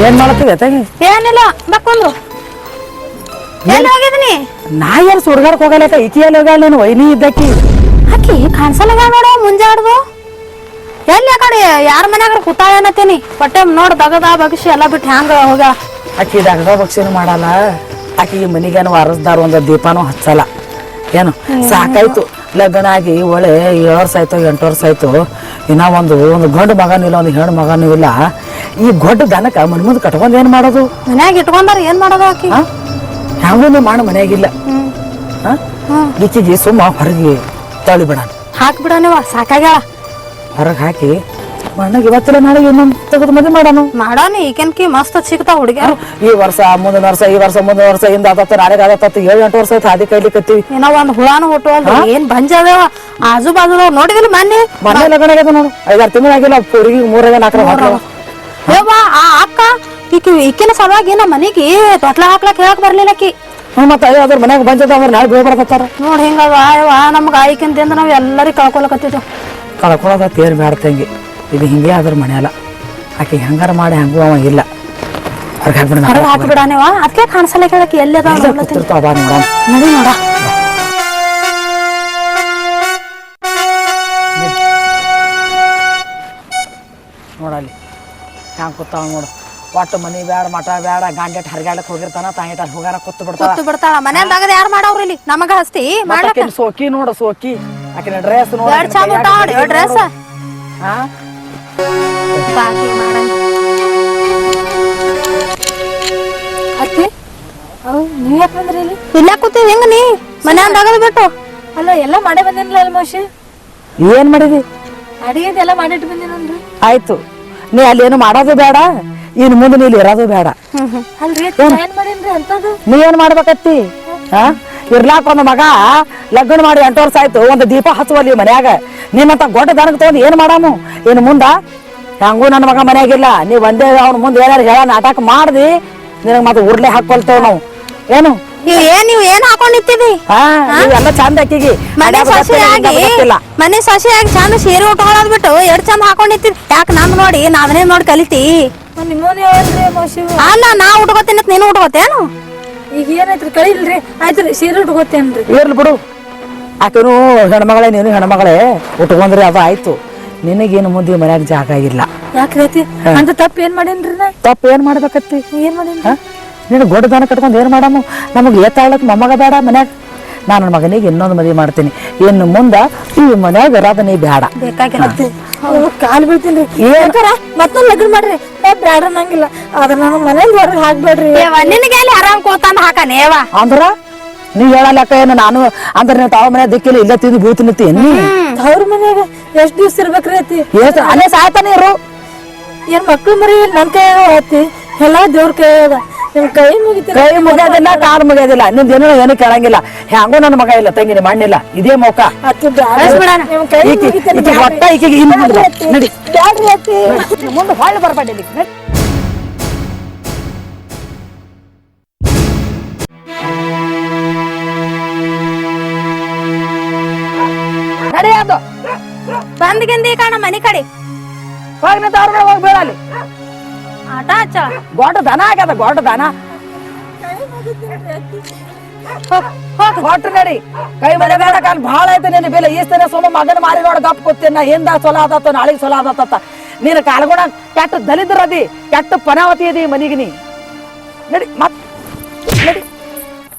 ಏನ್ ಮಾಡತ್ತೀವಿ ತಂಗಿ? ಏನಿಲ್ಲ ಬಕ್ಕೊಂದು ಎಲ್ಲಿ ಹೋಗಿದ್ನಿ? ನಾ ಏನ್ ಸುಡ್ಗಾಡಕ್ ಹೋಗಲಕ್ಕ ಈಕಿ ಎಲ್ಲಿ ಹೋಗ್ಯಾಳ ನೀನು ವೈನಿ ಇದ್ದಕ್ಕಿ ಆಕಿ ಕಾಣಿಸಲ್ಲ ನೋಡು ಮುಂಜಾಡ್ದು ಎಲ್ಲಿ ಆ ಕಡೆ ಯಾರ ಮನ್ಯಾಗ ಕೂತಾಳ ಏನತ್ತೀನಿ ಬಟ್ಟೆ ನೋಡ್ ದಗದ ಬಗ್ಸಿ ಎಲ್ಲಾ ಬಿಟ್ಟು ಹ್ಯಾಂಗ ಹೋಗ ಆಕಿ ದಗದ ಬಗ್ಸಿನೂ ಮಾಡಲ್ಲ ಆಕಿಗೆ ಮನಿಗೇನು ವಾರಸ್ದಾರ ಒಂದ್ ದೀಪಾನು ಹಚ್ಚಲ್ಲ ಏನು ಸಾಕಾಯ್ತು ಲಗ್ನ ಆಗಿ ಒಳ್ಳೆ 7 ವರ್ಷ ಆಯ್ತು 8 ವರ್ಷ ಆಯ್ತು ಇನ್ನ ಒಂದು ಗಂಡು ಮಗನೂ ಇಲ್ಲ ಒಂದು ಹೆಣ್ಣು ಮಗನೂ ಇಲ್ಲ ಈ ಗೊಡ್ಡ ದನಕ ಮನೆ ಮುಂದೆ ಕಟ್ಕೊಂಡ್ ಏನ್ ಮಾಡೋದು ಮನ್ಯಾಗ ಇಟ್ಕೊಂಡಾರ ಏನ್ ಮಾಡೋದು ಆಕಿ ಹ್ಯಾಂಗೂ ಮಾಡು ಮನ್ಯಾಗಿಲ್ಲ ಈಕಿಗೆ ಸುಮ್ಮ ಹೊರಗೆ ತಳಿ ಬಿಡ ಹಾಕ್ಬಿಡನವ ಸಾಕಾಗ್ಯಾಳ ಹೊರಗೆ ಹಾಕಿ ಮಣ್ಣಗೆ ಇವತ್ತಿಲ್ಲ ನಾಳೆ ಇನ್ನೊಂದು ತೆಗೆದು ಮದುವೆ ಮಾಡೋಣ ಮಾಡೋನಿ ಈಕೆನ್ಕಿ ಮಸ್ತ್ ಸಿಗ್ತಾವ ಹುಡುಗಿಯರು ಈ ವರ್ಷ ಮುಂದಿನ ವರ್ಷ ಈ ವರ್ಷ ಮುಂದಿನ ವರ್ಷ ಹಿಂದ ಆದತ್ತ ನಾಳೆಗೆ ಆದತ್ತ 7-8 ವರ್ಷ ಆಯ್ತು ಹಾದಿ ಕೈಲಿಕತ್ತೀವಿ ಏನೋ ಒಂದ್ ಹುಳಾನು ಹುಟ್ಟುವಲ್ದು ಏನ್ ಬಂಜ ಅದಾವ ಆಜು ಬಾಜು ನೋಡಿದಿಲ್ಲ ಮನೆ ಲಗ್ನ ಆಗ್ಯದ ನೋಡು 5-6 ತಿಂಗಳಾಗಿಲ್ಲ ಪೂರಿಗೆ 3-4 ಯವ್ವಾ ಆ ಅಕ್ಕ ಈಕಿನ ಸಲುವಾಗಿ ನಮ್ಮ ಮನಿಗೆ ತೊಟ್ಲ ಹಾಕ್ಲಕ್ ಹೇಳಕ್ ಬರ್ಲಿಲ್ಲಕಿ ಮತ್ತೆ ಅದ್ರ ಮನ್ಯಾಗ ಬಂಜದ ಅಂದ್ರೆ ನಾಳೆ ಬೀಳ್ಬಾರ್ದತ್ತಾರ ನೋಡ್ ಹಿಂಗವ ನಮ್ಗ ಆಯ್ಕಿಂದ ನಾವ್ ಎಲ್ಲರಿಗೂ ಕಳ್ಕೊಳಕತ್ತಿದ್ವು ಕಳ್ಕೊಳ್ಳೋದ ತೇರ್ ಬ್ಯಾಡ್ತಂಗಿ ಇದು ಹಿಂಗೆ ಅದ್ರ ಮನೆಯಲ್ಲ ಆಕೆ ಹೆಂಗಾರ ಮಾಡಿ ಹಂಗೂ ಅವ ಇಲ್ಲ ಹೊರಗೆ ಹಾಕಿಬಿಡಾನೇವ ಅದಕ್ಕೆ ಕಾಣಿಸಲ್ಲ ಕೇಳಕ್ಕೆ ಎಲ್ಲಿ ಕೂತಿರ್ತಾವ ನೋಡ ನಡಿ ನೋಡ ನೋಡಲ್ಲಿ ಹ್ಯಾಂಗ ಕೂತಾವ ನೋಡು ಒಟ್ಟು ಮನಿ ಬ್ಯಾಡ ಮಠ ಬ್ಯಾಡ ಗಾಂಡೆಟ್ ಹರಿಗಾಡಕ್ ಹೋಗಿರ್ತಾನ ತಾಯಿಟ ಹೋಗಾರ ಕೂತು ಬಿಡ್ತಾಳ ಮನ್ಯಾಗ ಯಾರು ಮಾಡವ್ರಿ ಇಲ್ಲಿ ನಮಗ ಹಸ್ತಿ ಸೋಕಿ ನೋಡು ಸೋಕಿ ಆಕಿನ ಡ್ರೆಸ್ ನೋಡ ಡ್ರೆಸ್ ನೀವ್ ಯಾಕೆ ಬಂದ್ರಿ ಇಲ್ಲಿ? ಇಲ್ಲ ಕೂತೀವಿ ಹೆಂಗ ನೀ ಮನ್ಯಾಗ ಬಿಟ್ಟು ಅಲ್ಲ ಎಲ್ಲ ಮಾಡೇ ಬಂದಿನ್ಲ ಅಲ್ಮೋಶ್ ಏನ್ ಮಾಡಿದಿ ಅಡಿಗೆದೆಲ್ಲ ಮಾಡಿಟ್ಟು ಬಂದಿನನ್ರಿ ಆಯ್ತು ನೀ ಅಲ್ಲಿ ಏನು ಮಾಡೋದು ಬೇಡ ಇನ್ ಮುಂದೆ ನೀ ಇರೋದು ಬೇಡ ಅಲ್ರಿ ಏನ್ ಮಾಡೇನ್ರಿ ಅಂತದು ನೀ ಏನ್ ಮಾಡ್ಬೇಕತ್ತಿ ಇರ್ಲಾಕ ಒಂದ್ ಮಗ ಲಗ್ನ ಮಾಡಿ 8 ವರ್ಷ ಆಯ್ತು ಒಂದ್ ದೀಪ ಹಚ್ಚುವಲ್ಲಿ ಮನ್ಯಾಗ ನಿಮ್ಮಂತ ಗೊಡ್ಡ ದನಕ್ ತಗೊಂಡ್ ಏನ್ ಮಾಡಾಮು ಇನ್ ಮುಂದ ಹಂಗೂ ನನ್ನ ಮಗ ಮನ್ಯಾಗಿಲ್ಲ ನೀವ್ ಒಂದೇ ಅವ್ನ ಮುಂದೆ ಏನಾರು ಹೇಳ ನಾಟಕ ಮಾಡ್ದಿ ನಿನಗ್ ಮತ್ತೆ ಉರ್ಲೆ ಹಾಕೊಳ್ತೇವ್ ನಾವು ಏನು ನೀವ್ ಏನ್ ಹಾಕೊಂಡಿರ್ತೀವಿ ಎಲ್ಲ ಚಂದ ಅಕ್ಕಿಗಿ ಮನೆ ಸೊಸೆಯಾಗಿ ಚಂದ ಸೀರೆ ಉಟ್ಕೊಳ್ಳೋದ್ ಬಿಟ್ಟು ಚಂದ ಹಾಕೊಂಡಿರ್ತೀವಿ ಯಾಕೆ ನಮ್ ನೋಡಿ ನಾವನೇ ನೋಡಿ ಕಲಿತಿ ನಿಮ್ಮೋನ್ ಯಾವಲ್ರಿ ಅಲ್ಮೋಶ್ ಅಲ್ಲ ನಾ ಉಟ್ಕೋತೀನಿ ನೀನು ಉಟ್ಕೋತೇನು ಈಗ ಏನಾಯ್ತ್ರಿ ಕಳಿಲ್ರಿ ಆಯ್ತ್ರಿ ಸೀರೆ ಉಟ್ಕೋತೇನ್ರಿ ಇರ್ಲಿ ಬಿಡು ಆಕೆನು ಹೆಣ್ಮಗಳೇ ನೀನು ಹೆಣ್ಮಗಳೇ ಉಟ್ಕೊಂಡ್ರಿ ಅದು ಆಯ್ತು ನಿನಗೇನು ಮುಂದೆ ಮನ್ಯಾಗ ಜಾಗ ಇಲ್ಲ ಯಾಕ್ರಿ ಅಂತ ತಪ್ಪ ಏನ್ ಮಾಡೇನ್ರಿ ತಪ್ಪು ಏನ್ ಮಾಡ್ಬೇಕತ್ತಿ ಏನ್ ಮಾಡೇನ್ರಿ ನೀನು ಗೊಡ್ಡ ದನ ಕಟ್ಕೊಂಡ್ ಏನ್ ಮಾಡಾಮು ನಮಗ್ ಏತಾಳಕ್ ಮೊಮ್ಮಗ ಬೇಡ ಮನ್ಯಾಗ ನಾನು ನನ್ನ ಮಗನಿಗೆ ಇನ್ನೊಂದು ಮದುವೆ ಮಾಡ್ತೀನಿ ಇನ್ನು ಮುಂದ ಈ ಮನ್ಯಾಗ ಇರೋದ ನೀ ಬೇಡ ಕಾಲ್ ಬೀಳ್ತೀನಿ ಮತ್ತೊಂದ್ ಲಗ್ನ ಮಾಡ್ರಿ ಬೇಡ ಅನ್ನಂಗಿಲ್ಲ ಆದ್ರ ನಾನು ಮನೇಲಿ ಹೊರಗೆ ಹಾಕ್ಬೇಡ್ರಿ ನಿನಗೆ ಆರಾಮ್ ಕೂತಾನ ಹಾಕನೇವ ಅಂದ್ರ ನೀವ್ ಹೇಳಲಕ್ಕ ಏನು ನಾನು ಅಂದ್ರ ನೀವು ತಾವ ಮನೆ ದಿಕ್ಕಿಲ್ಲ ಇಲ್ಲ ತಿಂದು ಬೀಳ್ತೀನಿ ಅವ್ರ ಮನ್ಯಾಗ ಎಷ್ಟ್ ದಿವ್ಸ ಇರ್ಬೇಕ್ರಿ ಐತಿ ಅಲ್ಲೇ ಸಾಯ್ತಾನೆ ಇರು ಏನ್ ಮಕ್ಳು ಮರಿ ನನ್ ಕೈಯಾಗ ಐತಿ ಎಲ್ಲಾ ದೇವ್ರ ಕೈಯಾಗ ನಿಮ್ ಕೈ ಮುಗಿಯೋದಿಲ್ಲ ಕಾಲು ಮುಗಿಯೋದಿಲ್ಲ ನಿಂದ ಏನು ಕೇಳಂಗಿಲ್ಲ ಹ್ಯಾಂಗೋ ನನ್ನ ಮಗ ಇಲ್ಲ ತಂಗಿನಿ ಮಣ್ಣಿಲ್ಲ ಇದೇ ಮೌಕ ನಡಿ ಮುಂದೆ ಹೊಳ್ಳಿ ಬರ್ಬೇಡಿ ನಡೆಯೋದು ಬಂದ್ಗಿಂದಿ ಕಾಣ ಮನಿ ಕಡೆ ಹೋಗಿ ಹೋಗಿ ಬೀಳಲ್ಲಿ ಆಟ ಹಚ್ಚ ಗೊಡ್ಡ ದನ ಆಗ್ಯದ ಗೊಡ್ಡ ದನ ಹೊಟ್ಟು ನಡಿ ಕೈ ಮನೆ ಬೇಡ ಕಾಲ್ ಭಾಳ ಐತೆ ನೀನು ಬೆಲೆ ಈಸ್ತೇನೆ ಸೋಮ ಮಗನ ಮಾರಿ ನೋಡ ಗಪ್ ಕೂತೀನಿ ಹಿಂದ ಚೊಲೋ ಆದತ್ತ ನಾಳೆಗೆ ಚೊಲೋ ಆದತ್ತ ನೀನು ಕಾಲ್ಗುಣ ಕೆಟ್ಟ ದಲಿದ್ರದಿ ಕೆಟ್ಟ ಪನಾವತಿ ಅದಿ ಮನಿಗೆ ನೀ ನಡಿ ಮತ್ ನಡಿ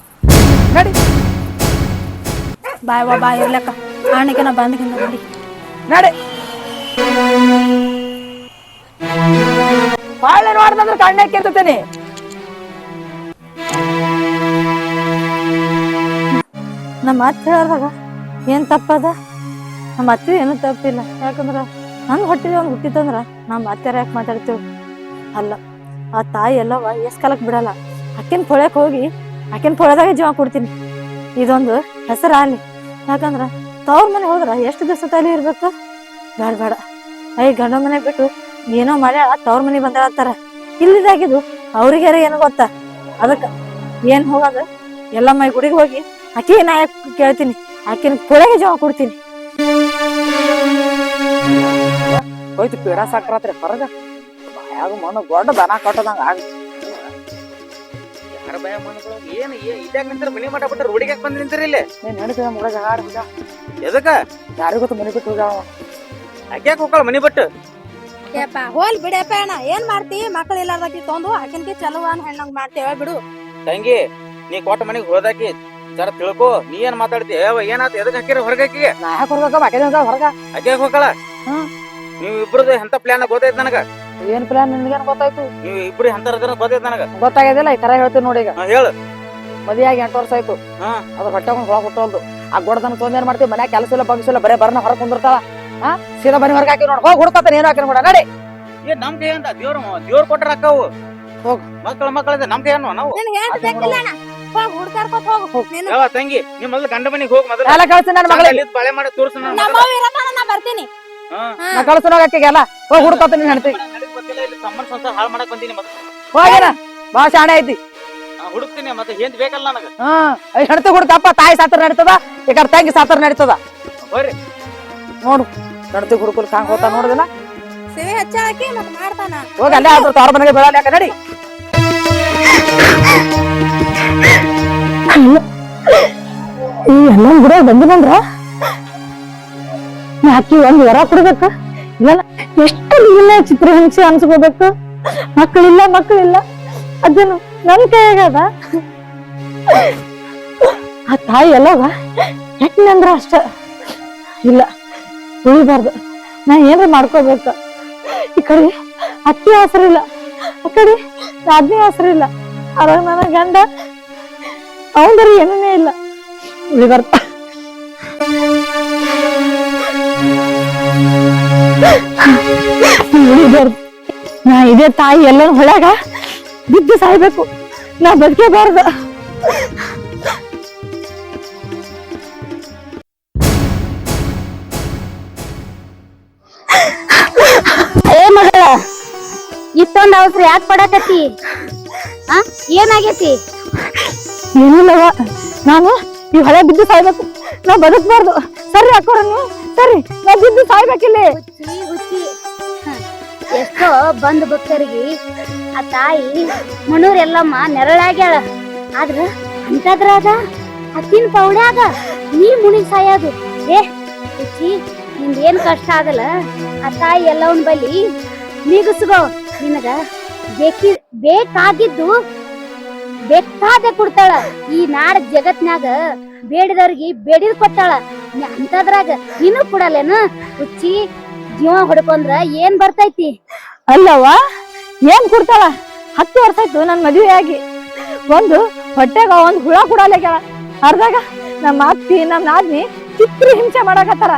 ನಡಿ ಬಾಯ್ ಇರ್ಲಕ್ಕ ಆಣಿಗೆ ನಾ ಬಂದ್ಗಿಂದ ನಡಿ ನಡಿ ಬಾಳೆ ನೋಡ್ದಂದ್ರೆ ಕಣ್ಣೆ ಕೆರ್ತೇನೆ ನಮ್ಮ ಅತ್ತೆ ಹೇಳ್ದಾಗ ಏನ್ ತಪ್ಪದ ನಮ್ಮ ಅತ್ತೆ ಏನು ತಪ್ಪಿಲ್ಲ ಯಾಕಂದ್ರ ನನ್ ಹೊಟ್ಟಿದೆ ಅವ್ನು ಹುಟ್ಟಿತಂದ್ರ ನಮ್ಮ ಅತ್ತೆರ ಯಾಕೆ ಮಾತಾಡ್ತೇವ್ ಅಲ್ಲ ಆ ತಾಯಿ ಎಲ್ಲವ ಎಸ್ಕಲಕ್ ಬಿಡಲ್ಲ ಅಕ್ಕಿನ ತೊಳೆಕ್ ಹೋಗಿ ಅಕ್ಕಿನ ತೊಳೆದಾಗ ಜೀವ ಕೊಡ್ತೀನಿ ಇದೊಂದು ಹೆಸರ ಅಲ್ಲಿ ಯಾಕಂದ್ರ ತವ್ರ ಮನೆ ಹೋದ್ರ ಎಷ್ಟು ದಿವಸ ತಲೆ ಇರ್ಬೇಕು ಬೇಡ ಗಂಡ ಮನೆ ಬಿಟ್ಟು ಏನೋ ಮಾಡ್ಯಾಳ ತವ್ರ ಮನೆ ಬಂದಾಳತ್ತಾರ ಇಲ್ಲಿದಾಗಿದ್ದು ಅವ್ರಿಗಾರ ಏನು ಗೊತ್ತಾ ಅದಕ್ಕ ಏನ್ ಹೋಗೋದು ಎಲ್ಲಮ್ಮ ಗುಡಿಗೆ ಹೋಗಿ ಆಕಿ ನಾ ಕೇಳ್ತೀನಿ ಆಕಿನ ಕೊಳೆಗೆ ಜೀವ ಕೊಡ್ತೀನಿ ಹೋಯ್ತು ಪೀಡ ಸಾಕ್ರಾತ್ರಿ ಹೊರಗ ಯಾಗ ಮಣ್ಣು ದೊಡ್ಡ ದನ ಕಟ್ಟದಂಗ ಆಗ ಯಾರ ಭಯ ಮಣ್ಣುಗಳು ಏನು ಇದ್ಯಾಗ ನಿಂತರ ಮನಿ ಮಠ ಬಿಟ್ಟು ರೋಡಿಗೆ ಯಾಕೆ ಬಂದು ನಿಂತಿರಿ ಇಲ್ಲಿ ನೀನ್ ನೆನಪಿದ ಮುಗ ಜಗ ಆಡ್ಬಿಡ ಎದಕ್ಕ ಯಾರಿಗೂ ಗೊತ್ತು ಮನೆ ಬಿಟ್ಟು ಹೋಗ್ಯಾವ ಯಾಕೆ ಹೋಗ್ಕಳ ಮನಿ ಬಿಟ್ಟು ಯಪ್ಪ ಹೋಲ್ ಬಿಡಪ್ಪ ಅಣ್ಣ ಏನ್ ಮಾಡ್ತಿ ಮಕ್ಳು ಇಲ್ಲಾರ್ದಾಕಿ ತೊಂದು ಆಕಿನ್ಕಿ ಚಲೋ ಅನ್ ಹೆಣ್ಣಂಗ್ ಮಾಡ್ತೇವ ಬಿಡು ತಂಗಿ ನೀ ಕೊಟ್ಟ ಮನಿಗೆ ಹೋದಾಕಿ ಜರ ತಿಳ್ಕೊ ನೀ ಏನ್ ಮಾತಾಡ್ತಿ ಏನಾತ ಎದಕ್ ಹಾಕಿರ ಹೊರಗಾಕಿಗೆ ನಾ ಯಾಕೆ ಹೊರ್ಬೇಕ ಬಾಕಿ ಹೊರಗ ಆಕೆ ಹೋಗ್ಕಳ ಹ್ಮ್. ನೀವ್ ಇಬ್ರದ್ದು ಎಂತ ಪ್ಲಾನ್ ಗೊತ್ತೈತ್ ನನಗ ಏನ್ ಪ್ಲಾನ್ ನಿನ್ಗೇನ್ ಗೊತ್ತಾಯ್ತು ನೀವ್ ಇಬ್ರು ಎಂತ ಗೊತ್ತೈತ್ ನನಗ ಗೊತ್ತಾಗ್ಯದಿಲ್ಲ ಈ ತರ ಹೇಳ್ತೀನಿ ನೋಡಿ ಈಗ ಹೇಳು ಮದುವೆಯಾಗಿ 8 ವರ್ಷ ಆಯ್ತು ಹಾ. ಅದ್ರ ಹೊಟ್ಟೆ ಹೊಳ ಹುಟ್ಟೋಲ್ದು ಆ ಗೊಡದನ ತೊಂದೇನ್ ಮಾಡ್ತೀವಿ ಮನ್ಯಾಗ ಕೆಲಸ ಇಲ್ಲ ಬಗ್ಸಿಲ್ಲ ಬರೇ ಬರ್ನ ಹೊರಗೆ ಕುಂದಿರ್ತಾಳ ಹಾ ಸೀದಾ ಬನ್ನಿ ಹೊರಗೆ ಹಾಕಿ ನೋಡಿ ಹೋಗಿ ಹುಡ್ಕತ್ತಾನ ಏನು ಹಾಕಿ ನೋಡ ನಡಿ ಏ ನಮ್ ಕೈ ಅಂತ ದೇವ್ರ ಕೊಟ್ರ ಅಕ್ಕವು ಹೋಗ್. ಮಕ್ಕಳಿಂದ ನಮ್ ಕೈ ಅನ್ನೋ ನಾವು ನಿನ್ ಹೇಳ್ ಬೇಕಿಲ್ಲ ಅಣ್ಣ ಹೋಗ್ ಹುಡ್ಕಾಡ್ಕೊತ ಹೋಗು ನೀನು ಯಾವ ತಂಗಿ ನಿಮ್ ಮೊದಲು ಗಂಡ ಮನಿಗೆ ಹೋಗ್ ಮೊದಲು ಎಲ್ಲ ಕಳ್ಸಿ ನನ್ನ ಮಗಳಿಗೆ ಅಲ್ಲಿದ್ ಬಾಳೆ ಮಾಡಿ ತೋರ್ಸು ನನ್ನ ಮಗನ. ನಮ್ಮವ್ ಇರತಾನ ನಾ ಬರ್ತೀನಿ ಹಾ. ನಾ ಕಳ್ಸಿ ಹೋಗಕ್ಕಿಗೆಲ್ಲ ಹೋಗಿ ಹುಡ್ಕತ್ತ ನೀನ್ ಹೆಣ್ತಿ ನನಗ್ ಗೊತ್ತಿಲ್ಲ ಇಲ್ಲಿ ಸಂಬಂಧ ಸಂಸಾರ ಹಾಳು ಮಾಡಕ್ ಬಂದೀನಿ ಮತ್ತೆ ಹೋಗೇನ ಬಾ ಶಾಣೆ ಐತಿ ಹುಡುಕ್ತೀನಿ ಮತ್ತೆ ಏನ್ ಬೇಕಲ್ಲ ನನಗ ಹಾ ಹೆಣ್ತಿ ಹುಡ್ಕಪ್ಪ ತಾಯಿ ಸಾತ್ರ ನಡೀತದ ಈ ಕಡೆ ತಂಗಿ ಸಾತ್ರ ನಡೀತದ ಬರ್ರಿ ನೋಡು ಹೆಣ್ತಿ ಹುಡುಕಲ್ ಕಾಂಗ್ ಹೋಗ್ತಾ ನೋಡುದಿಲ್ಲ ಸಿವಿ ಹಚ್ಚಾಕಿ ಮತ್ ಮಾಡ್ತಾನ ಹೋಗಿ ಅಲ್ಲೇ ಆದ್ರೂ ತವ್ರ ಮನೆಗೆ ಬೀಳಲ್ಲ ಯಾಕೆ ನಡಿ ಈ ಎಲ್ಲ ಬಿಡ ಬಂದಿನಂದ್ರ ಯಾಕಿ ಒಂದ್ ವರ ಕೊಡ್ಬೇಕ ಇಲ್ಲ ಎಷ್ಟು ಇಲ್ಲ ಚಿತ್ರ ಹಿಂಸೆ ಅನ್ಸ್ಕೋಬೇಕು ಮಕ್ಕಳಿಲ್ಲ ಅದೇನು ನನ್ ಕೈಯಾಗದ ಆ ತಾಯಿ ಎಲ್ಲವ ಹೆಣ್ಣಂದ್ರ ಅಷ್ಟ ಇಲ್ಲ ಉಳಿಬಾರ್ದು ನಾ ಏನ್ರ ಮಾಡ್ಕೋಬೇಕ ಈ ಕಡೆ ಅತ್ತಿ ಹೆಸರಿಲ್ಲ ಆ ಕಡೆ ರಾಜ್ನಿ ಹೆಸರಿಲ್ಲ ಅದಾಗ ನನ್ನ ಗಂಡ ಅವಂದರಿ ಏನೇ ಇಲ್ಲ ಉಳಿಬಾರ್ದು ಉಳಿಬಾರ್ದು ನಾ ಇದೇ ತಾಯಿ ಎಲ್ಲರೂ ಹೊಳ್ಯಾಗ ಬಿದ್ದು ಸಾಯ್ಬೇಕು ನಾ ಬದುಕೇಬಾರ್ದು ಏ ಮಗಳ ಇಷ್ಟೊಂದ್ ಅವಸರ ಯಾಕೆ ಪಡಕತ್ತಿ ಏನಾಗೈತಿ ಏನಿಲ್ಲವ ನಾನು ಈ ಹೊಳೆ ಬಿದ್ದು ಸಾಯ್ಬೇಕು ನಾ ಬದುಕಬಾರ್ದು ಸರಿ ಹಾಕೋರ ನೀವು ಸರಿ ನಾ ಬಿದ್ದು ಸಾಯ್ಬೇಕಿಲ್ಲಿ ಹುಚ್ಚಿ ಎಷ್ಟೋ ಬಂದ್ ಭಕ್ತರಿಗೆ ಆ ತಾಯಿ ಮನೂರ್ ಎಲ್ಲಮ್ಮ ನೆರಳಾಗ್ಯಾಳ ಆದ್ರ ಅಂತದ್ರಾಗ ಅತ್ತಿನ ಪೌಡ್ಯಾಗ ನೀ ಮುನಿಗ್ ಸಾಯೋದು ಏ ಹುಚ್ಚಿ ನಿಂದೇನ್ ಕಷ್ಟ ಆಗಲ್ಲ ಆ ತಾಯಿ ಎಲ್ಲವನ್ ಬಲಿ ನೀಗಿಸ್ಗೋ ನಿನಗ ಬೇಕಾಗಿದ್ದು ಬೇಕಾದ ಕೊಡ್ತಾಳ ಈ ನಾಡ ಜಗತ್ನ್ಯಾಗ ಬೇಡಿದವ್ರಿಗೆ ಬೇಡಿದ್ ಕೊಟ್ಟಾಳ ಅಂತದ್ರಾಗ ನೀನು ಕೊಡಲ್ಲೇನು ಹುಚ್ಚಿ ಜೀವ ಹೊಡ್ಕೊಂಡ್ರ ಏನ್ ಬರ್ತೈತಿ ಅಲ್ಲವ ಏನ್ ಕೊಡ್ತಾಳ 10 ವರ್ಷ ಆಯ್ತು ನನ್ ಮದುವೆ ಆಗಿ ಒಂದು ಹೊಟ್ಟೆಗ ಒಂದ್ ಹುಳ ಕೊಡಲ್ಲ ಅರ್ಧಾಗ ನಮ್ಮ ಅತ್ತಿ ನಮ್ಮ ನಾದ್ನಿ ಚಿತ್ರ ಹಿಂಸೆ ಮಾಡಾಕತ್ತಾರ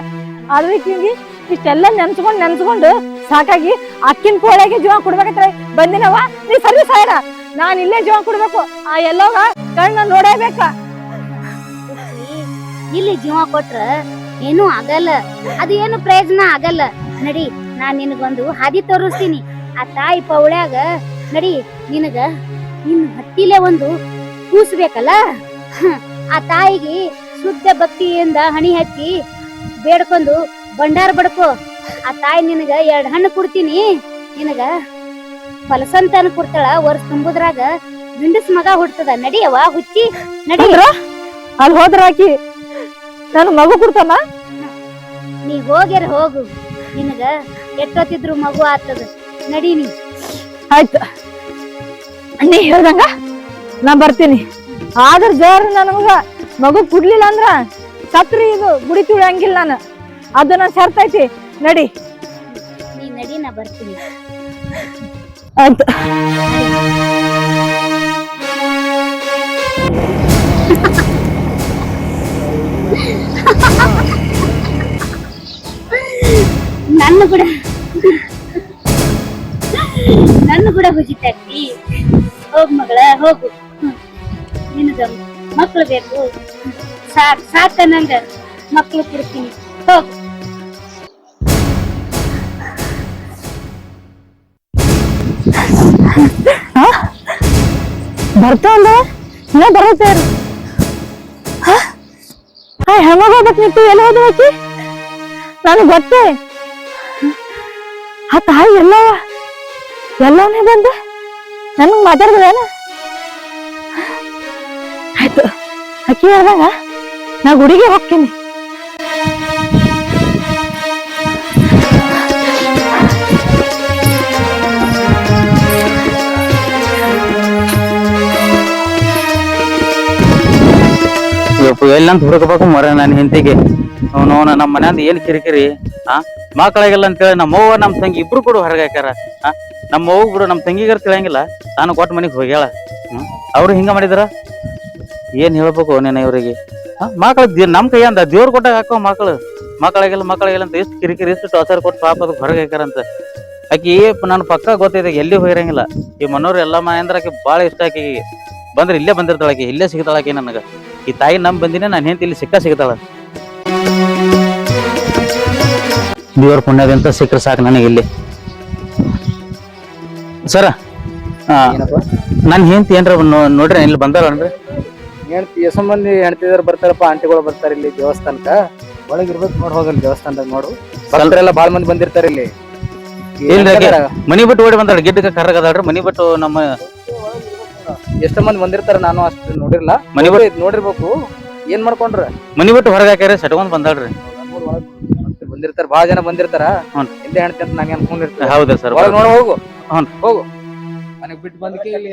ಆದ್ರೆ ಹಿಂಗಿ ಇಷ್ಟೆಲ್ಲ ನೆನ್ಸ್ಕೊಂಡು ಸಾಕಾಗಿ ಅಕ್ಕಿನ ಕೋಳೆಗೆ ಜೀವ ಕೊಡ್ಬೇಕತ್ರ ಬಂದಿನವ ನೀ ಸರಿ ಸಾಯಣ ನಾನ್ ಇಲ್ಲೇ ಜೀವ ಕೊಡ್ಬೇಕು ಆ ಎಲ್ಲೋಗ ಕಣ್ಣ ನೋಡೇಬೇಕ ಇಲ್ಲಿ ಜೀವ ಕೊಟ್ರ ಏನು ಆಗಲ್ಲ ಅದು ಏನು ಪ್ರಯೋಜನ ಆಗಲ್ಲ ನಡಿ ನಾನ್ ನಿನಗೊಂದು ಹಾದಿ ತೋರಿಸ್ತೀನಿ ಆ ತಾಯಿ ಪೌಳ್ಯಾಗ ನಡಿ ನಿನಗ ನಿನ್ ಹಟ್ಟಿಲೆ ಒಂದು ಕೂಸ್ಬೇಕಲ್ಲ ಆ ತಾಯಿಗೆ ಶುದ್ಧ ಭಕ್ತಿಯಿಂದ ಹಣಿ ಹಚ್ಚಿ ಬೇಡ್ಕೊಂಡು ಬಂಡಾರ ಬಡ್ಕೋ ಆ ತಾಯಿ ನಿನಗ 2 ಹಣ್ಣು ಕೊಡ್ತೀನಿ ನಿನಗ ಫಲಸಂತಾನ ಕೊಡ್ತಾಳ ವರ್ಷ ತುಂಬುದ್ರಾಗ ಗಂಡಸ್ ಮಗ ಹುಡ್ತದ ನಡಿಯವ ಹುಚ್ಚಿ ನಡಿ ಅಲ್ಲಿ ಹೋದ್ರ ಆಕಿ ನಾನು ಮಗು ಕೊಡ್ತಾನ ನೀ ಹೋಗ್ಯಾರ ಹೋಗು ನಿನಗ ಎಷ್ಟೊತ್ತಿದ್ರು ಮಗು ಆಗ್ತದ ನಡಿ ನೀ ಆಯ್ತು ನೀ ಹೇಳ್ದಂಗ ನಾ ಬರ್ತೀನಿ ಆದ್ರ ಜೋರ್ ನಮಗ ಮಗು ಕುಡ್ಲಿಲ್ಲ ಅಂದ್ರ ಸತ್ರಿ ಇದು ಗುಡಿ ತುಳಿಯಂಗಿಲ್ಲ ನಾನು ಅದು ನನ್ ಶರ್ತೈತಿ ನಡಿ ನೀ ನಡಿ ನಾ ಬರ್ತೀನಿ ಆಯ್ತು ನನ್ನ ಕೂಡ ಹುಜಿತಾಕಿ ಹೋಗ್ ಮಗಳ ಹೋಗು ನಿನಗ ಮಕ್ಳು ಬೇಕು ಸಾಕ ನಂಗ ಮಕ್ಳು ಕೊಡ್ತೀನಿ ಹೋಗು ಬರ್ತಾವಲ್ಲ ಇನ್ನ ಬರುತ್ತೆ ಹೆಮಗ ಹೋಗ್ಬೇಕು ನಿಂತು ಎಲ್ಲ ಹೋದ್ರಾಕಿ ನನಗ್ ಗೊತ್ತೇ ಆ ತಾಯಿ ಎಲ್ಲವ ಎಲ್ಲವನೇ ಬಂದ ನನ್ಗೆ ಮಾತಾಡ್ದೇನ ಆಯ್ತು ಅಕ್ಕಿ ಹೇಳ್ದಾಗ ನಾ ಗುಡಿಗೆ ಹೋಗ್ತೀನಿ. ಎಲ್ಲಂತ ಹುಡುಕಬೇಕು ಮರ ನನ್ನ ಹೆಂಡತಿಗೆ ಅವನು ನಮ್ಮ ಮನ್ಯಾಂದ ಏನ್ ಕಿರಿಕಿರಿ ಮಕ್ಕಳಾಗಿಲ್ಲ ಅಂತೇಳಿ ನಮ್ಮವ್ವ ನಮ್ಮ ತಂಗಿ ಇಬ್ರು ಕೂಡ ಹೊರಗೆ ಹಾಕ್ಯಾರ ನಮ್ಮ ಅವ್ವ ಬಿಡು ನಮ್ಮ ತಂಗಿಗಾರ ತಿಳಿಯಂಗಿಲ್ಲ ನಾನು ಕೊಟ್ಟ ಮನೆಗೆ ಹೋಗ್ಯಾಳ ಅವ್ರು ಹಿಂಗ ಮಾಡಿದಾರ ಏನ್ ಹೇಳ್ಬೇಕು ನೀನ ಇವ್ರಿಗೆ ಮಕ್ಕಳು ನಮ್ ಕೈಯಂದ ದೇವ್ರು ಕೊಟ್ಟಾಗ ಹಾಕೋ ಮಕ್ಕಳಾಗಿಲ್ಲ ಅಂತ ಎಷ್ಟು ಕಿರಿಕಿರಿ ಎಷ್ಟು ಟಾರ್ಚರ್ ಕೊಟ್ಟು ಪಾಪ ಅದಕ್ಕೆ ಹೊರಗೆ ಹಾಕ್ಯಾರಂತ ಆಕಿ ನನ್ನ ಪಕ್ಕ ಗೊತ್ತೈತೆ ಎಲ್ಲಿ ಹೋಗಿರಂಗಿಲ್ಲ ಈ ಮನೋರು ಎಲ್ಲ ಮನೆಯಂದ್ರ ಆಕಿ ಭಾಳ ಇಷ್ಟ ಆಕಿಗೆ ಬಂದ್ರೆ ಇಲ್ಲೇ ಬಂದಿರ್ತಾಳ ಆಕಿ ಇಲ್ಲೇ ಸಿಗ್ತಾಳ ಆಕಿ ನನಗ ಈ ತಾಯಿ ನಮ್ ಬಂದಿನಿ ನಾನು ಹೆಂಡತಿ ಇಲ್ಲಿ ಸಿಗ್ತಾಳ ದೇವ್ರ ಪುಣ್ಯದಂತ ಸಿಕ್ಕರೆ ಸಾಕು ನನಗೆ ಇಲ್ಲಿ ಸರ ನನ್ ಹೆಂಡತಿ ಏನ್ರ ನೋಡ್ರಿ ಇಲ್ಲಿ ಬಂದಾರನ್ರಿ ಹೆಂಡತಿ ಎಷ್ಟೋ ಮಂದಿ ಹೆಂಡತಿದಾರ ಬರ್ತಾರಪ್ಪ ಆಂಟಿಗಳು ಬರ್ತಾರ ಇಲ್ಲಿ ದೇವಸ್ಥಾನಕ್ಕ ಒಳಗಿರ್ಬೇಕು ನೋಡ್ ಹೋಗಲ್ಲ ದೇವಸ್ಥಾನದಾಗ ನೋಡು ಎಲ್ಲ ಬಾಳ ಮಂದಿ ಬಂದಿರ್ತಾರ ಇಲ್ಲಿ ಇಲ್ರಿ ಮನಿ ಬಿಟ್ಟು ಓಡಿ ಬಂದಾಳ ಗಿಡ್ಡಕ್ಕೆ ಕರ್ರಗದಾಳ್ರಿ ಮನಿ ಬಿಟ್ಟು ನಮ್ಮ ಎಷ್ಟೋ ಮಂದಿ ಬಂದಿರ್ತಾರ ನಾನು ಅಷ್ಟು ನೋಡಿರ್ಲ ಮನಿ ಬಿಟ್ಟು ನೋಡಿರ್ಬೇಕು ಏನ್ ಮಾಡ್ಕೊಂಡ್ರ ಮನಿ ಬಿಟ್ಟು ಹೊರಗೆ ಹಾಕ್ಯಾರ ಸಟ್ಕೊಂಡ್ ಬಂದಾಳ್ರಿ ಬಂದಿರ್ತಾರ ಬಾಳ ಜನ ಬಂದಿರ್ತಾರ ಹ್ಞೂ ಹಿಂದೆ ಹೆಂಡತಿ ಅಂತ ನಂಗೆ ಅನ್ಕೊಂಡಿರ್ತಾರೆ ಹೌದ್ರಿ ಸರ್ ಒಳಗ್ ನೋಡ ಹೋಗು ಹ್ಞೂ ಹೋಗು ನನಗ್ ಬಿಟ್ಟು ಬಂದಕ್ಕೆ ಇಲ್ಲಿ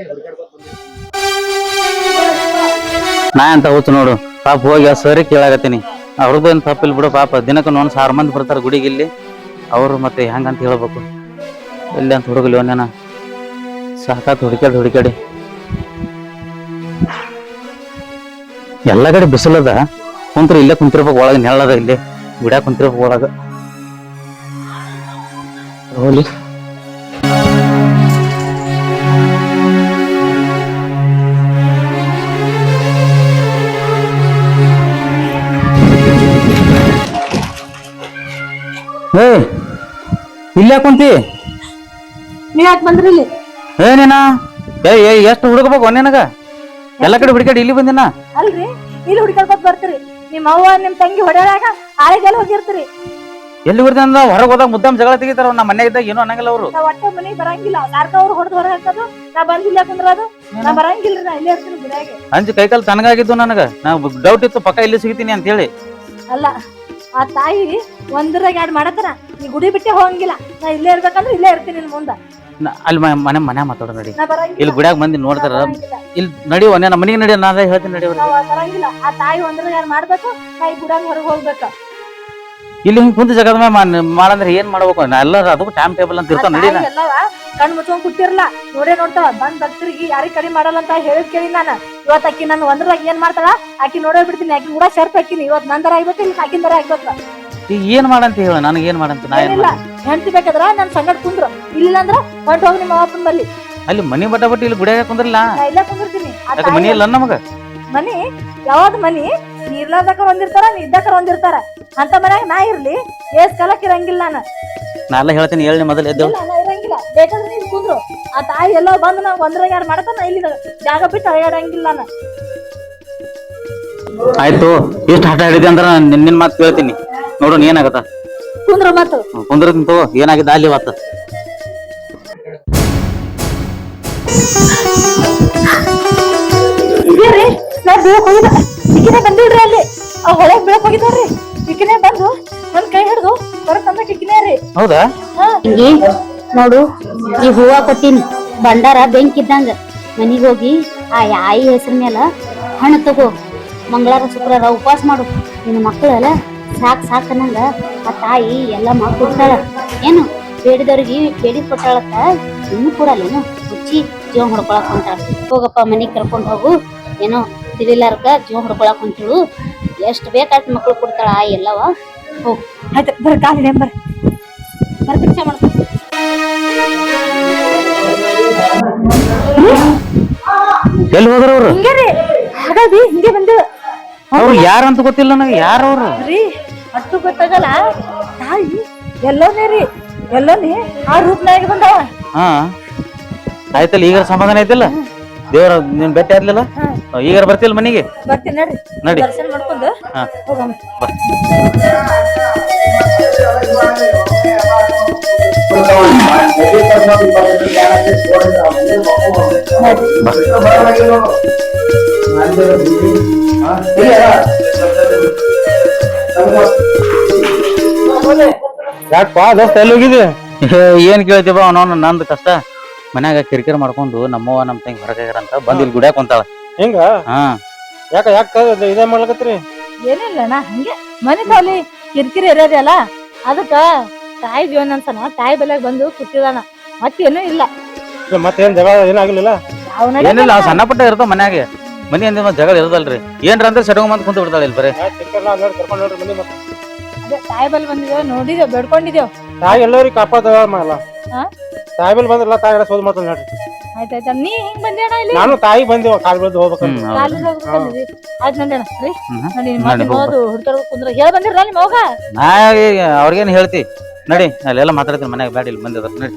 ನಾ ಅಂತ ಹೋತು ನೋಡು ಪಾಪ ಹೋಗಿ ಸರಿ ಕೇಳಾಗತ್ತೀನಿ ಅವ್ರದ್ದು ಏನ್ ತಪ್ಪಿಲ್ ಬಿಡು ಪಾಪ ದಿನಕ್ಕೆ ಒಂದ್ 1000 ಮಂದಿ ಬರ್ತಾರ ಗುಡಿಗೆ ಇಲ್ಲಿ ಅವ್ರು ಮತ್ತೆ ಹೆಂಗಂತ ಹೇಳ್ಬೇಕು ಎಲ್ಲಿ ಅಂತ ಹುಡುಗಲಿ ಒಂದೇನ ಸಾಕಾತ್ ಹುಡುಕಾಡಿ ಎಲ್ಲ ಕಡೆ ಬಿಸಿಲದ ಕುಂತ್ರು ಇಲ್ಲೇ ಕುಂತಿರ್ಬೇಕು ಒಳಗ ನೆಳ್ಳದ ಇಲ್ಲಿ ಗುಡ್ಯಾಗ ಕುಂತಿರ್ಬೇಕು ಒಳಗ ಹೋಲಿ ಏ ಇಲ್ಲ ಕುಂತಿ ನೀವ್ ಯಾಕೆ ಬಂದ್ರಿ ಇಲ್ಲಿ? ಏನೇನ ಎಷ್ಟು ಹುಡುಗಬೇಕು ನಿನಗ ಎಲ್ಲ ಕಡೆ ಹುಡುಕಾಡಿ ಇಲ್ಲಿ ಬಂದಿನ ಅಲ್ರಿ ಇಲ್ಲಿ ಹುಡ್ಕೊಳ್ಕೊತ್ ಬರ್ತೀರಿ ನಿಮ್ ಅವ್ವ ನಿಮ್ ತಂಗಿ ಹೊಡ್ಯಾಗ ಆಳಿಗೆಲ್ಲ ಹೋಗಿರ್ತೀರಿ. ಎಲ್ಲಿ ಬರ್ತಾನ ಹೊರಗೆ ಹೋದಾಗ ಮುದ್ದಾಮ್ ಜಗಳ ತೆಗಿತಾರ ನಮ್ಮ ಮನ್ಯಾಗ ಇದ್ದಾಗ ಏನು ಅನ್ನಂಗಿಲ್ಲ ಅವ್ರು ನಾ ಒಟ್ಟ ಮನೆಗ್ ಬರಂಗಿಲ್ಲ ಯಾರ್ಕ ಅವ್ರು ಹೊಡೆದ್ ಹೊರ ಹಾಕೋದು ನಾ ಬಂದಿಲ್ಲ ಕುಂದ್ರದು ನಾ ಬರಂಗಿಲ್ರಿ ನಾ ಇಲ್ಲೇ ಇರ್ತೀನಿ ಗುಡಿಯಾಗೆ. ಅಂಜಿ ಕೈಕಾಲ್ ತನಗಾಗಿದ್ದು ನನಗ ನಾ ಡೌಟ್ ಇತ್ತು ಪಕ್ಕ ಇಲ್ಲಿ ಸಿಗ್ತೀನಿ ಅಂತ ಹೇಳಿ ಅಲ್ಲ ಆ ತಾಯಿ ಒಂದ್ರಾಗ 2 ಮಾಡತಾರ ನೀ ಗುಡಿ ಬಿಟ್ಟೆ ಹೋಗಂಗಿಲ್ಲ ನಾ ಇಲ್ಲೇ ಇರ್ಬೇಕಂದ್ರೆ ಇಲ್ಲೇ ಇರ್ತೀನಿ ಇನ್ ಮುಂದ ಅಲ್ಲಿ ಮನೆ ಮಾತಾಡೋ ನಡಿ ನಾ ಬರಂಗಿಲ್ಲ ಇಲ್ಲಿ ಗುಡ್ಯಾಗ ಮಂದಿ ನೋಡ್ತಾರ ಇಲ್ಲಿ ನಡಿ ಒಂದೇ ನಮ್ಮ ಮನೆಗೆ ನಡಿ ನಾನೇ ಹೇಳ್ತೀನಿ ನಡಿ ಅವ್ರಿಗೆ ನಾವ್ ಬರಂಗಿಲ್ಲ ಆ ತಾಯಿ ಒಂದ್ರಾಗ 2 ಮಾಡ್ಬೇಕು ನಾ ಈ ಗುಡ್ಯಾಗ ಹೊರಗೆ ಹೋಗ್ಬೇಕ. ಇಲ್ಲಿ ಹಿಂಗ್ ಕುಂತ ಜಗದ ಮಾಡಂದ್ರೆ ಏನ್ ಮಾಡ್ಬೇಕು ನಾ ಎಲ್ಲಾರ ಅದಕ್ಕೂ ಟೈಮ್ ಟೇಬಲ್ ಅಂತ ಇರ್ತಾವ ನಡಿ ಎಲ್ಲವ ಕಣ್ ಮುಚ್ಕೊಂಡ್ ಕೂತಿರ್ಲ ನೋಡೇ ನೋಡ್ತಾವ ಬಂದ್ ಭಕ್ತರಿಗೆ ಯಾರಿಗ್ ಕಡಿಮೆ ಮಾಡಲ್ಲ ಅಂತ ಹೇಳಿದ್ ಕೇಳಿ ನಾನು ಇವತ್ ಆಕಿ ನಾನು ಒಂದ್ರಾಗ ಏನ್ ಮಾಡ್ತಾಳ ಆಕಿ ನೋಡೇ ಬಿಡ್ತೀನಿ ಆಕಿ ಕೂಡ ಶರ್ತ್ ಹಾಕಿನಿ ಇವತ್ ನಂದರ ಆಗ್ಬೇಕು ಇಲ್ಲಿ ಆಕಿಂದರ ಆಗ್ಬೇಕು. ಈಗ ಏನ್ ಮಾಡಂತ ಹೇಳ ನನಗೆ ಏನ್ ಮಾಡಂತ ನಾ ಏನ್ ಏನಿಲ್ಲ ಹೆಂಡತಿ ಬೇಕಾದ್ರ ನನ್ ಸಂಗಡ ಕುಂದ್ರು ಇಲ್ಲ ಅಂದ್ರ ಹೊಂಟ್ ಹೋಗಿ ನಿಮ್ಮ ಅಪ್ಪನ ಬಲ್ಲಿ ಅಲ್ಲಿ ಮನಿ ಬಟ್ಟ ಇಲ್ಲಿ ಗುಡ್ಯಾಗ ಕುಂದ್ರಲ್ಲ ನಾ ಇಲ್ಲೇ ಕುಂದಿರ್ತೀನಿ. ಯಾಕೆ ಮನಿ ಇಲ್ಲ ನಮಗ ಮನಿ ಯಾವ್ದ್ ಮನಿ ನೀ ಇರ್ಲಾರ್ದಕ್ಕ ಒಂದಿರ್ತಾರ ನೀ ಇದ್ದಕ್ಕ ಒಂದಿರ್ತಾರ ಅಂತ ಮನ್ಯಾಗ ನಾ ಇರ್ಲಿ ಏಸ್ ಕಾಲಕ್ ಇರಂಗಿಲ್ಲ ನಾನು ನಾ ಎಲ್ಲ ಹೇಳ್ತೀನಿ ಹೇಳಿ ಮೊದಲು ಎದ್ದೇಳು ಇಲ್ಲ, ನಾ ಇರಂಗಿಲ್ಲ ಬೇಕಾದ್ರೆ ನೀನ್ ಕುಂದ್ರು ಆ ತಾಯಿ ಎಲ್ಲ ಬಂದು ನಾವ್ ಒಂದ್ರಾಗ 2 ಮಾಡತಾನ ಇಲ್ಲಿ ಜಾಗ ಬಿಟ್ಟು ಅಳಗಾಡಂಗಿಲ್ಲ ನಾನು. ಆಯ್ತು ಎಷ್ಟು ಹಠ ಹಿಡಿದೆ ಅಂದ್ರ ನಿನ್ನ ಮಾತು ಕೇಳ್ತೀನಿ ನೋಡು ಏನಾಗತ್ತ ಕುಂದ್ರು ಮತ್ತು ಕುಂದ್ರತೀನಿ ತಗೋ ಏನಾಗಿದೆ ಅಲ್ಲಿ ಇವತ್ತು ಇದೇರಿ ನಾ ಬೀಳಕ್ ಹೋಗಿದ್ದ ಈಕಿನೇ ಬಂದಿಲ್ರಿ ಅಲ್ಲಿ ಆ ಹೊಳೆಗ್ ಬೀಳಕ್ ಹೋಗಿದ್ದಾರ್ರಿ ಈಕಿನೇ ಬಂದು ನನ್ ಕೈ ಹಿಡ್ದು ಹೊರಗ್ ತಂದ ಈಕಿನೇ ರೀ. ಹೌದಾ ಹಿಂಗಿ ನೋಡು ಈ ಹೂವ ಕೊಟ್ಟಿನಿ ಬಂಡಾರ ಬೆಂಕಿದ್ದಂಗ ಮನಿಗ್ ಹೋಗಿ ಆ ಆಯಿ ಹೆಸರ ಮೇಲ ಹಣ್ಣು ತಗೋ ಮಂಗಳವಾರ ಶುಕ್ರವಾರ ಉಪವಾಸ ಮಾಡು ನಿನ್ನ ಮಕ್ಕಳೆಲ್ಲ ಸಾಕ್ ಅನ್ನಂಗ ಆ ತಾಯಿ ಎಲ್ಲ ಮಾಡ್ಕೊಡ್ತಾಳ ಏನು ಬೇಡಿದವ್ರಿಗೆ ಬೇಡಿ ಕೊಟ್ಟಾಳತ್ತ ಇನ್ನು ಕೊಡಲ್ಲೇನು ಹುಚ್ಚಿ ಜೀವ ಹೊಡ್ಕೊಳಕ್ ಹೊಂಟಾಳ ಹೋಗಪ್ಪ ಮನಿಗ್ ಕರ್ಕೊಂಡ್ ಹೋಗು ಏನೋ ತಿಳಿಲಾರ್ಕ ಜೀವ ಹೊಡ್ಕೊಳಕ್ ಹೊಂಟಿಳು ಎಷ್ಟು ಬೇಕಾದ ಮಕ್ಳು ಕೊಡ್ತಾಳ ಆ ಎಲ್ಲವ ಹೋಗ್ ಆಯ್ತು ಬರ್ರಿ ಕಾಲಿನ ಬರ್ರಿ ಭಿಕ್ಷೆ ಮಾಡ್ಕೊ ಎಲ್ಲಿ ಹೋದ್ರ ಅವ್ರು ಹಿಂಗೆ ರೀ ಹಾಗಾಗಿ ಹಿಂಗೆ ಬಂದೇವ ಅವ್ರು ಯಾರಂತ ಗೊತ್ತಿಲ್ಲ ನನಗೆ ಯಾರ ಅವ್ರು ರೀ ಅಷ್ಟು ಗೊತ್ತಾಗಲ್ಲ ತಾಯಿ ಎಲ್ಲೋನೇ ರೀ ಎಲ್ಲೋನೇ ಆ ರೂಪ್ನಾಗ ಬಂದವ. ಹಾ ಆಯ್ತಲ್ಲ ಈಗ ಸಮಾಧಾನ ಐತಿಲ್ಲ ದೇವ್ರ ನಿನ್ ಬೆಟ್ಟ ಆದ್ಲಿಲ್ಲ ಈಗ ಬರ್ತಿಲ್ಲ ಮನಿಗೆ ಬರ್ತೀನಿ ನಡ್ರಿ ನಡಿ. ದರ್ಶನ ಮಾಡ್ಕೊಂಡು ಹಾ. ಹೋಗಮ್ಮ. ಬಾ ಯಾಕಪ್ಪ ದೋಸ್ತ ಎಲ್ಲಿ ಹೋಗಿದ್ದೆ? ಏನ್ ಕೇಳ್ತೀವ ಅವನವನ ನಂದು ಕಷ್ಟ ಮನ್ಯಾಗ ಕಿರಿಕಿರಿ ಮಾಡ್ಕೊಂಡು ನಮ್ಮವ್ವ ನಮ್ ತಂಗಿ ಹೊರಗಾಗ್ಯಾರ ಅಂತ ಬಂದ್ ಇಲ್ಲಿ ಗುಡ್ಯಾಕ ಕುಂತಾಳ. ಹಿಂಗ ಹಾ ಯಾಕ ಇದೇ ಮಾಡ್ಲಕತ್ರಿ? ಏನಿಲ್ಲ ನಾ ಹಂಗೆ ಮನೆ ತಾವಲಿ ಕಿರಿಕಿರಿ ಇರೋದಲ್ಲ ಅದಕ್ಕ ತಾಯಿ ಜೀವನ ಅನ್ಸನ ತಾಯಿ ಬೆಲೆಗ್ ಬಂದು ಕೂತಿದಾನ ಮತ್ತೇನು ಇಲ್ಲ. ಮತ್ತೇನ್ ಜಗಳ ಏನಾಗ್ಲಿಲ್ಲ? ಏನಿಲ್ಲ ಅವ್ ಸಣ್ಣ ಪುಟ್ಟ ಇರ್ತಾವ ಮನ್ಯಾಗ ಮನಿ ಅಂದಿನ ಜಗಳ ಇರದಲ್ರಿ ಏನ್ರ ಅಂದ್ರೆ ಸಡಗು ಮಂದ್ ಕುಂತ ಬಿಡ್ತಾಳ ಇಲ್ಲಿ ಬರೀ. ಕರ್ಕೊಂಡ್ ನೋಡ್ರಿ ಮನಿ ಮತ್ತೆ ಅದೇ ತಾಯಿ ಬೆಲ್ ಬಂದಿದ್ದೇವ್ ನೋಡಿದೇವ್ ಬೇಡ್ಕೊಂಡಿದ್ದೇವ್. ತಾಯಿ ಎಲ್ಲರಿಗೂ ಕಾಪಾದ ಮಾಡಲ್ಲ. ಹಾ? ತಾಯಿ ಬೆಲ್ ಬಂದ್ರಲ್ಲ ತಾಯಿ ಎಲ್ಲ ಸೋದ್ ಮಾಡ್ತಾಳ ನೋಡ್ರಿ. ಆಯ್ತಾಯ್ತಾ ನೀ ಹಿಂಗ್ ಬಂದೇಣ ಇಲ್ಲಿ ನಾನು ತಾಯಿ ಬಂದಿವ ಕಾಲ್ ಬೆಳ್ದು ಹೋಗ್ಬೇಕಂತ. ಕಾಲಿಂದ ಹೋಗ್ಬೇಕಂದಿದ್ವಿ ಆಯ್ತು ನಂದೇಣ ರೀ ನೋಡಿ ನಡಿ, ನಿಮ್ಮದು ಹುಡ್ಕರ್ ಕುಂದ್ರ ಹೇಳ ಬಂದಿರಲ್ಲ ನಿಮ್ಮ ಹೋಗ ನಾ ಅವ್ರಿಗೇನ್ ಹೇಳ್ತಿ ನಡಿ ಅಲ್ಲೆಲ್ಲ ಮಾತಾಡ್ತೀನಿ ಮನ್ಯಾಗ ಬ್ಯಾಡ ಇಲ್ಲಿ ಬಂದಿದ್ರ ನಡಿ.